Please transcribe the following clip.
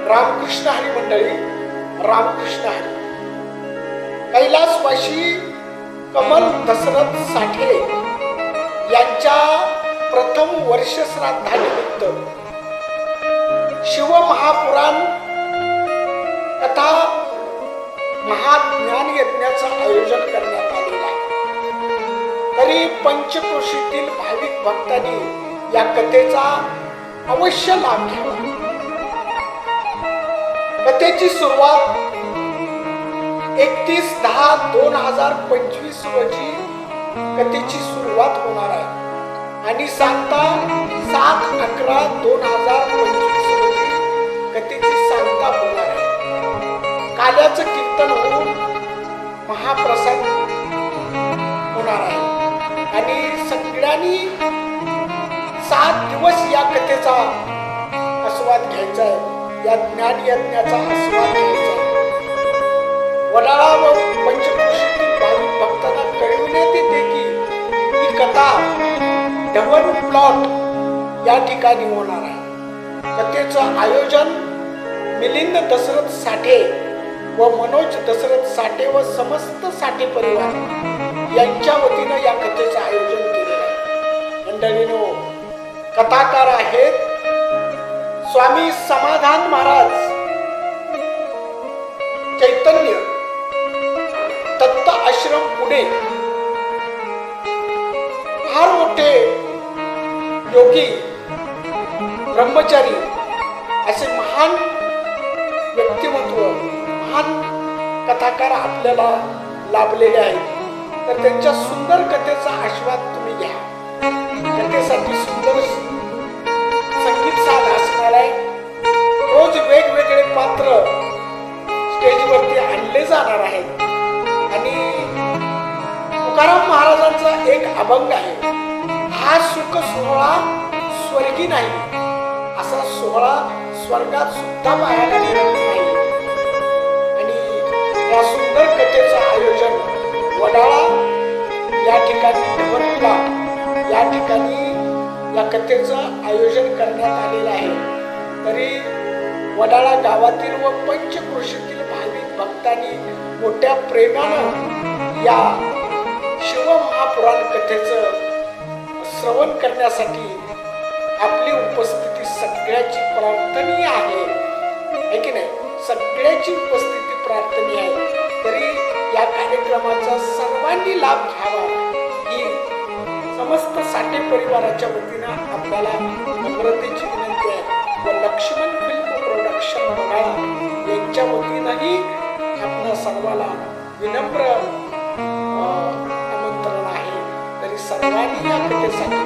रामकृष्ण हरी मंडळी, रामकृष्ण हरी. कैलासवासी कमल दशरथ साठे यांच्या प्रथम वर्ष श्राद्धानिमित्त शिवमहापुराण तथा महाज्ञान यज्ञाचं आयोजन करण्यात आलेलं आहे. तरी पंचक्रोशीतील भाविक भक्तांनी या कथेचा अवश्य लाभ घ्यावा. कथेची सुरुवात 31/10/2025 रोजी कथेची सुरुवात होणार आहे आणि सांगता 7/11/2025 रोजी कथेची सांगता होणार आहे. काल्याचं कीर्तन होऊन महाप्रसाद होणार आहे आणि सगळ्यांनी 7 दिवस या कथेचा आस्वाद घ्यायचा आहे, या ज्ञान यज्ञाचा आस्वाद घ्यायचा आहे. वडाळा व पंचक्रोशीतील भाविक भक्तांना कळविण्यात येते की ही कथा ढवण प्लॉट या ठिकाणी होणार आहे. कथेचं आयोजन मिलिंद दशरथ साठे व मनोज दशरथ साठे व समस्त साठे परिवार यांच्या वतीनं या कथेचं आयोजन केलेलं आहे. मंडळीनो, कथाकार आहेत स्वामी समाधान महाराज, चैतन्य दत्त आश्रम पुणे. फार मोठे योगी, ब्रह्मचारी असे महान व्यक्तिमत्व, महान कथाकार आपल्याला लाभलेले आहेत. तर त्यांच्या सुंदर कथेचा आस्वाद तुम्ही घ्या. कथेसाठी सुंदर संगीत साध असणार आहे. रोज वेगवेगळे पात्र स्टेजवरती आणले जाणार आहेत आणि तुकाराम महाराजांचा एक अभंग आहे, हा सुख सोहळा स्वर्गी नाही, असा सोहळा स्वर्गात सुद्धा पाहायला मिळत नाही. आणि या सुंदर कथेचं आयोजन वडाळा या ठिकाणी, ढवणप्लॉट या ठिकाणी या कथेचं आयोजन करण्यात आलेलं आहे. तरी वडाळा गावातील व पंचक्रोशीतील भाविक भक्तांनी मोठ्या प्रेमानं या शिवमहापुराण कथेचं श्रवण करण्यासाठी आपली उपस्थिती सगळ्याची प्रार्थनीय आहे की नाही? सगळ्याची उपस्थिती प्रार्थनीय आहे. तरी या कार्यक्रमाचा सर्वांनी लाभ घ्यावा ही समस्त साठे परिवाराच्या वतीनं आपल्याला नम्रतेची विनंती आहे व लक्ष्मण फिल्म प्रोडक्शन वडाळा यांच्या वतीनंही आपल्या सर्वाला विनम्र आमंत्रण आहे. तरी सर्वांनी या कथेसाठी